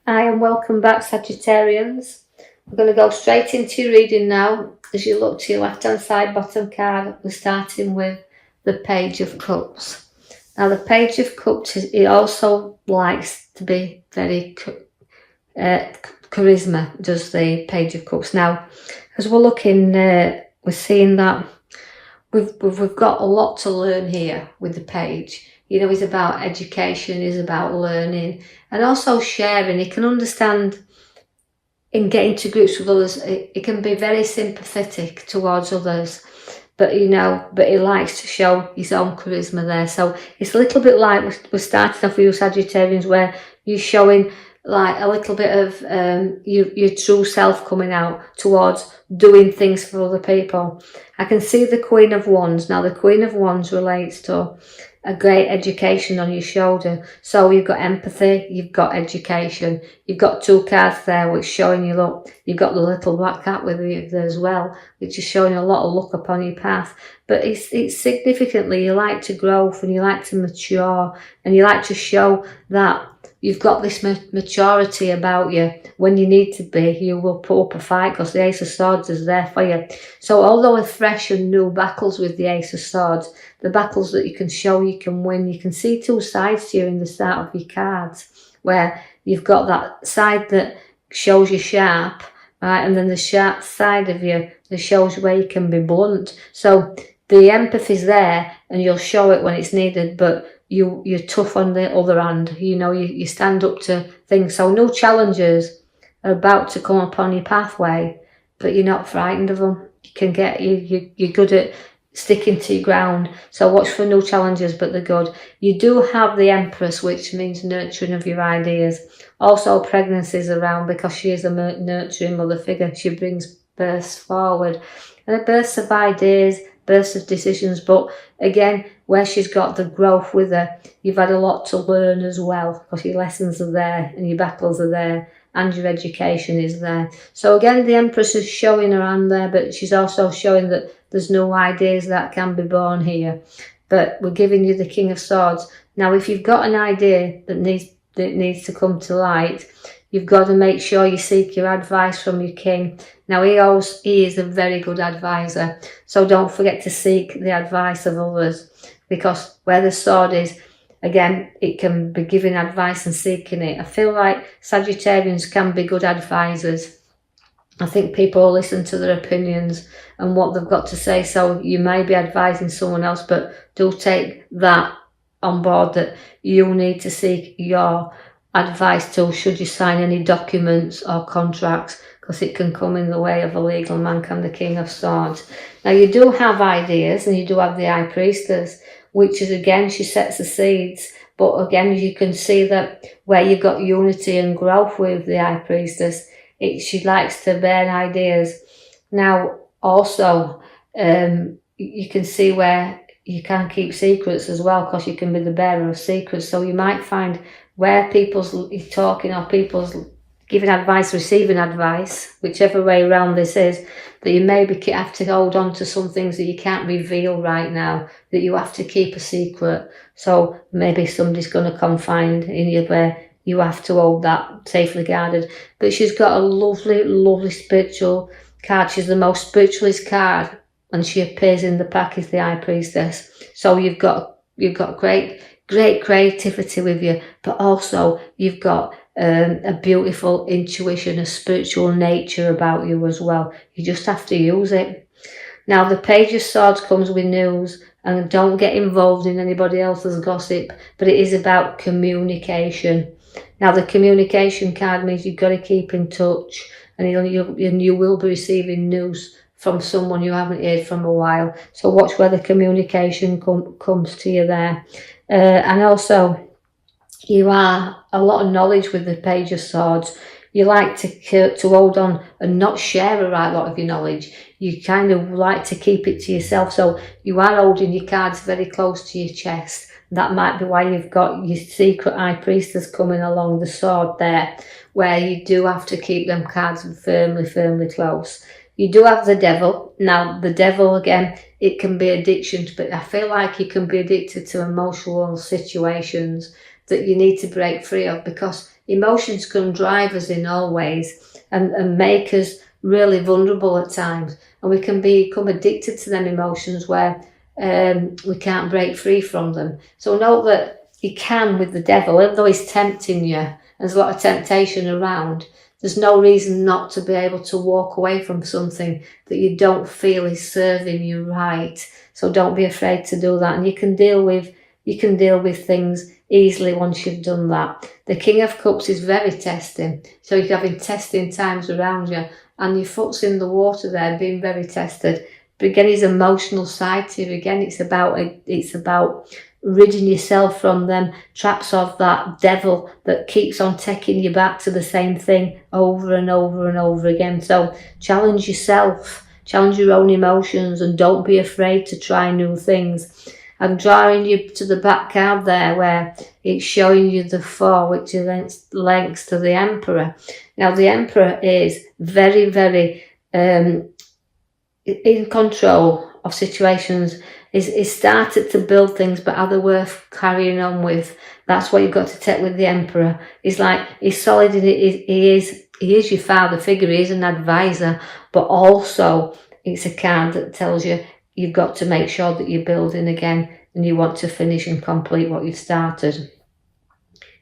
Hi and welcome back, Sagittarians. We're going to go straight into your reading now. As you look to your left hand side bottom card, we're starting with the Page of Cups. Now the Page of Cups, it also likes to be very charisma, does the Page of Cups. Now as we're looking, we're seeing that we've got a lot to learn here with the page. You know, it's about education, it's about learning and also sharing. He can understand in getting to grips with others. It can be very sympathetic towards others, but he likes to show his own charisma there. So it's a little bit like we're starting off with you Sagittarians, where you're showing like a little bit of your true self coming out towards doing things for other people. I can see the Queen of Wands. Now the Queen of Wands relates to a great education on your shoulder. So you've got empathy, you've got education, you've got two cards there which showing you, look, you've got the little black cat with you there as well, which is showing a lot of luck upon your path. But it's significantly, you like to grow and you like to mature and you like to show that you've got this maturity about you. When you need to be, you will put up a fight because the Ace of Swords is there for you. So although with fresh and new battles with the Ace of Swords, the battles that you can show you can win, you can see two sides to you in the start of your cards, where you've got that side that shows you sharp, right, and then the sharp side of you that shows where you can be blunt. So the empathy's there and you'll show it when it's needed, but you're tough on the other hand. You know, you stand up to things. So no challenges are about to come upon your pathway, but you're not frightened of them. You can get you're good at sticking to your ground. So watch for no challenges, but they're good. You do have the Empress, which means nurturing of your ideas. Also pregnancies around because she is a nurturing mother figure. She brings births forward and a burst of ideas, bursts of decisions, but again, where she's got the growth with her, you've had a lot to learn as well because your lessons are there and your battles are there and your education is there. So again, the Empress is showing her hand there, but she's also showing that there's no ideas that can be born here. But we're giving you the King of Swords. Now, if you've got an idea that needs to come to light, you've got to make sure you seek your advice from your king. Now, he is a very good advisor, so don't forget to seek the advice of others, because where the sword is, again, it can be giving advice and seeking it. I feel like Sagittarians can be good advisors. I think people will listen to their opinions and what they've got to say, so you may be advising someone else, but do take that on board, that you need to seek your advice to should you sign any documents or contracts, because it can come in the way of a legal man, can the King of Swords. Now you do have ideas and you do have the High Priestess, which is again, she sets the seeds, but again you can see that where you've got unity and growth with the High Priestess, she likes to bear ideas. Now also you can see where you can keep secrets as well, because you can be the bearer of secrets. So you might find where people's talking or people's giving advice, receiving advice, whichever way around this is, that you maybe have to hold on to some things that you can't reveal right now, that you have to keep a secret. So maybe somebody's going to confide in you where you have to hold that safely guarded. But she's got a lovely, lovely spiritual card. She's the most spiritualist card, and she appears in the pack as the High Priestess. So you've got great creativity with you, but also you've got a beautiful intuition, a spiritual nature about you as well. You just have to use it. Now the Page of Swords comes with news, and don't get involved in anybody else's gossip, but it is about communication. Now the communication card means you've got to keep in touch, and you will be receiving news from someone you haven't heard from a while. So watch where the communication comes to you there. And also, you are a lot of knowledge with the Page of Swords. You like to hold on and not share a right lot of your knowledge. You kind of like to keep it to yourself. So you are holding your cards very close to your chest. That might be why you've got your secret High Priestess coming along the sword there, where you do have to keep them cards firmly close. You do have the Devil. Now, the Devil, again, it can be addictions, but I feel like you can be addicted to emotional situations that you need to break free of, because Emotions can drive us in all ways and make us really vulnerable at times. And we can become addicted to them emotions where we can't break free from them. So know that you can with the devil, even though he's tempting you, there's a lot of temptation around. There's no reason not to be able to walk away from something that you don't feel is serving you right. So don't be afraid to do that. And you can deal with things easily once you've done that. The King of Cups is very testing. So you're having testing times around you, and your foot's in the water there, being very tested. But again, his emotional side to you. Again, it's about ridding yourself from them traps of that devil that keeps on taking you back to the same thing over and over and over again. So challenge yourself, challenge your own emotions, and don't be afraid to try new things. I'm drawing you to the back card there where it's showing you the 4, which is links to the Emperor. Now the Emperor is very, very in control of situations. Is started to build things, but are they worth carrying on with? That's what you've got to take with the Emperor. He's solid in it. He is your father figure. He is an advisor, but also it's a card that tells you you've got to make sure that you're building again and you want to finish and complete what you've started.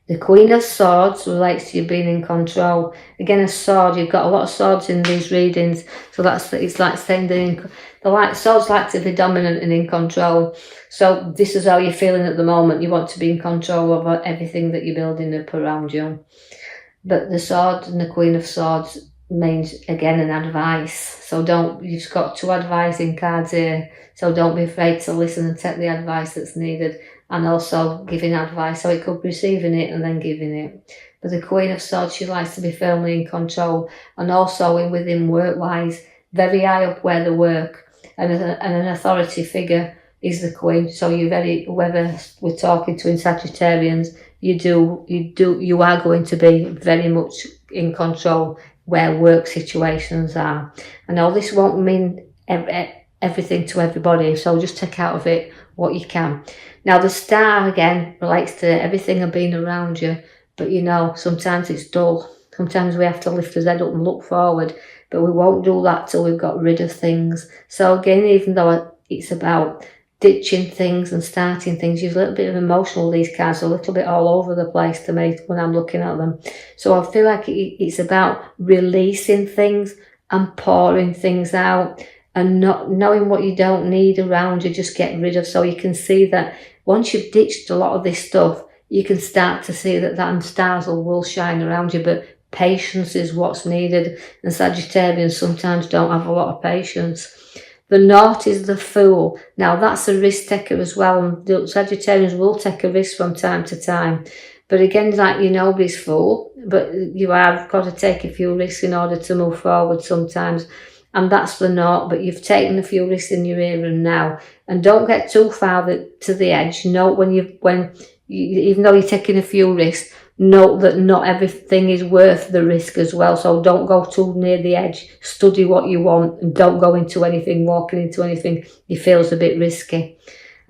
The Queen of Swords relates to you being in control. Again, a sword. You've got a lot of swords in these readings, so it's like saying swords like to be dominant and in control. So this is how you're feeling at the moment. You want to be in control of everything that you're building up around you. But the sword and the Queen of Swords means, again, an advice. So you've got 2 advising cards here. So don't be afraid to listen and take the advice that's needed. And also giving advice, so it could be receiving it and then giving it. But the Queen of Swords, she likes to be firmly in control, and also within work-wise, very high up where they work, and an authority figure is the Queen. So whoever we're talking to in Sagittarians, you are going to be very much in control where work situations are. I know this won't mean everything to everybody, so just take out of it what you can. Now the Star again relates to everything and being around you, but sometimes it's dull. Sometimes we have to lift our head up and look forward, but we won't do that till we've got rid of things. So again, even though it's about ditching things and starting things, you're a little bit of emotional, these cards are a little bit all over the place to me when I'm looking at them. So I feel like it's about releasing things and pouring things out, and not knowing what you don't need around you, just get rid of. So you can see that once you've ditched a lot of this stuff, you can start to see that stars will shine around you. But patience is what's needed, and Sagittarians sometimes don't have a lot of patience. The North is the Fool. Now that's a risk taker as well, and Sagittarians will take a risk from time to time. But again, you're nobody's fool, but you have got to take a few risks in order to move forward sometimes. And that's the North, but you've taken a few risks in your here and now. And don't get too far to the edge. Note even though you're taking a few risks, note that not everything is worth the risk as well. So don't go too near the edge. Study what you want, and don't go walking into anything you feel is a bit risky.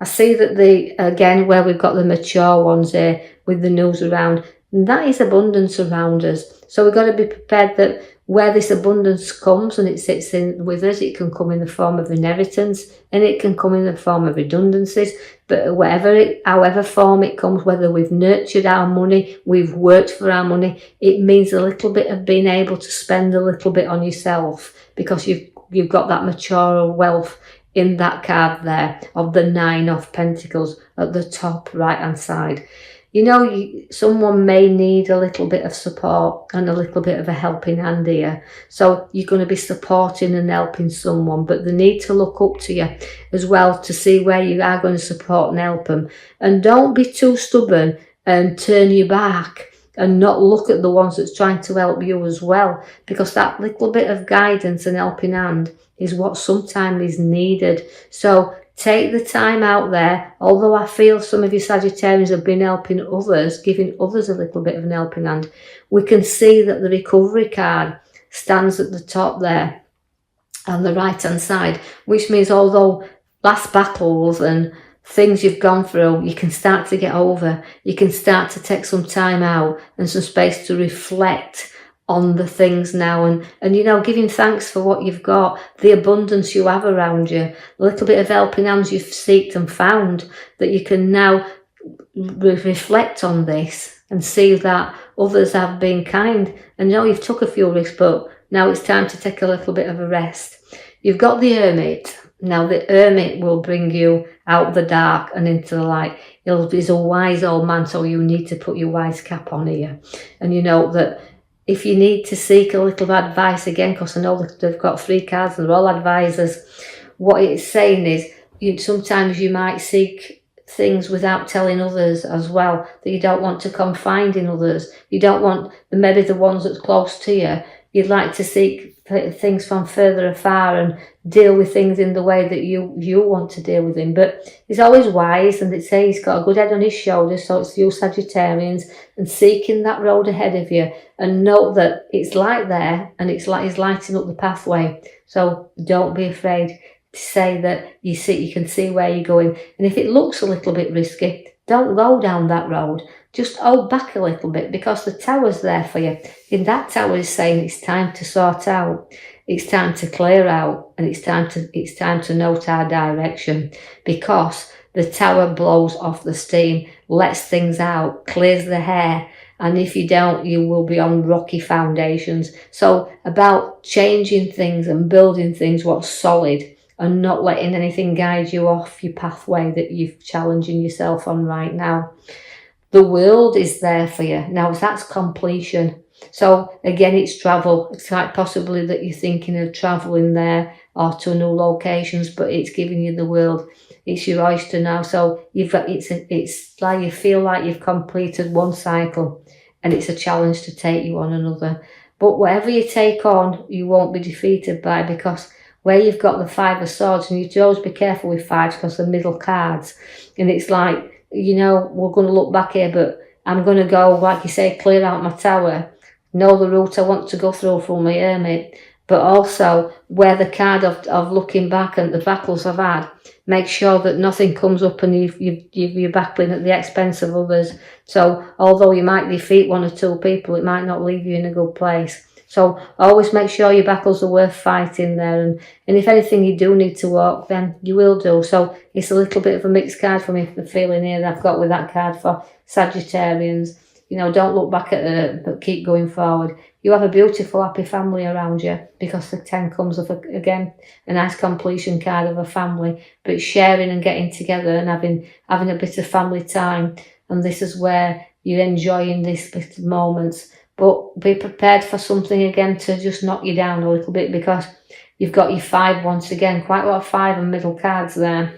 I see that again, where we've got the mature ones here with the news around, and that is abundance around us. So we've got to be prepared that where this abundance comes and it sits in with us, it can come in the form of inheritance, and it can come in the form of redundancies. But however form it comes, whether we've nurtured our money, we've worked for our money, it means a little bit of being able to spend a little bit on yourself, because you've got that mature wealth in that card there of the 9 of Pentacles at the top right hand side. Someone may need a little bit of support and a little bit of a helping hand here. So you're going to be supporting and helping someone, but they need to look up to you as well to see where you are going to support and help them. And don't be too stubborn and turn your back and not look at the ones that's trying to help you as well, because that little bit of guidance and helping hand is what sometimes is needed. So take the time out there. Although I feel some of you Sagittarians have been helping others, giving others a little bit of an helping hand, we can see that the recovery card stands at the top there on the right hand side, which means although last battles and things you've gone through, you can start to get over. You can start to take some time out and some space to reflect on the things now, and you know, giving thanks for what you've got, the abundance you have around you, a little bit of helping hands you've sought and found, that you can now reflect on this and see that others have been kind. And know you've took a few risks, but now it's time to take a little bit of a rest. You've got the Hermit. Now the Hermit will bring you out the dark and into the light. He's a wise old man, so you need to put your wise cap on here. And you know that if you need to seek a little advice again, because I know that they've got 3 cards and they're all advisors, what it's saying is sometimes you might seek things without telling others as well, that you don't want to confide in others. You don't want maybe the ones that's close to you. You'd like to seek things from further afar and deal with things in the way that you want to deal with them. But he's always wise, and they say he's got a good head on his shoulders, so it's you Sagittarians, and seeking that road ahead of you, and note that it's light there, and it's like he's lighting up the pathway. So don't be afraid to say that you can see where you're going. And if it looks a little bit risky, don't go down that road. Just hold back a little bit, because the tower's there for you. And that tower is saying it's time to sort out. It's time to clear out, and it's time to note our direction, because the tower blows off the steam, lets things out, clears the hair. And if you don't, you will be on rocky foundations. So about changing things and building things what's solid, and not letting anything guide you off your pathway that you're challenging yourself on right now. The world is there for you. Now that's completion. So again, it's travel. It's like possibly that you're thinking of travelling there or to new locations, but it's giving you the world. It's your oyster now. So it's like you feel like you've completed one cycle, and it's a challenge to take you on another. But whatever you take on, you won't be defeated by, because where you've got the 5 of Swords, and you should always be careful with 5s because they're middle cards, and it's like, you know, we're going to look back here, but I'm going to go, like you say, clear out my tower, know the route I want to go through for my Hermit, but also where the card of looking back and the battles I've had, make sure that nothing comes up and you're battling at the expense of others. So although you might defeat 1 or 2 people, it might not leave you in a good place. So always make sure your battles are worth fighting there, and if anything you do need to walk, then you will do. So it's a little bit of a mixed card for me, the feeling here that I've got with that card for Sagittarians. You know, don't look back at it, but keep going forward. You have a beautiful, happy family around you, because the 10 comes of, again, a nice completion card of a family, but sharing and getting together and having a bit of family time. And this is where you're enjoying this bit of moments. But be prepared for something again to just knock you down a little bit, because you've got your 5 once again, quite a lot of 5 and middle cards there,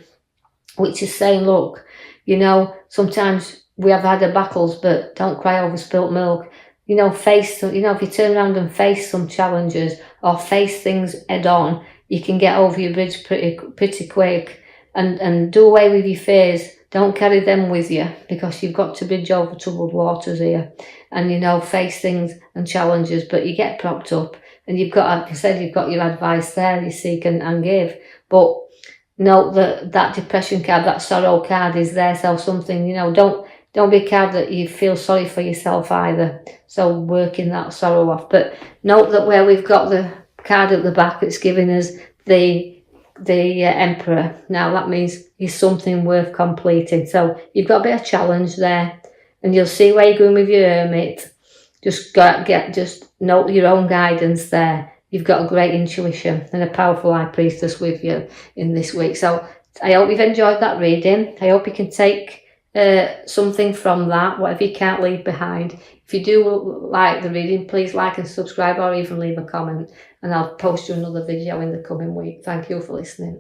which is saying, look, you know, sometimes we have had our battles, but don't cry over spilt milk. You know, if you turn around and face some challenges or face things head on, you can get over your bridge pretty quick, and do away with your fears. Don't carry them with you, because you've got to bridge over troubled waters here, and, you know, face things and challenges, but you get propped up, and you've got, like I said, you've got your advice there, you seek and give. But note that depression card, that sorrow card is there, so something, you know, don't be a card that you feel sorry for yourself either. So working that sorrow off. But note that where we've got the card at the back, it's giving us the Emperor. Now that means it's something worth completing. So you've got a bit of challenge there, and you'll see where you're going with your Hermit. Just note your own guidance there. You've got a great intuition and a powerful High Priestess with you in this week. So I hope you've enjoyed that reading. I hope you can take something from that, whatever you can't leave behind. If you do like the reading, please like and subscribe, or even leave a comment, and I'll post you another video in the coming week. Thank you for listening.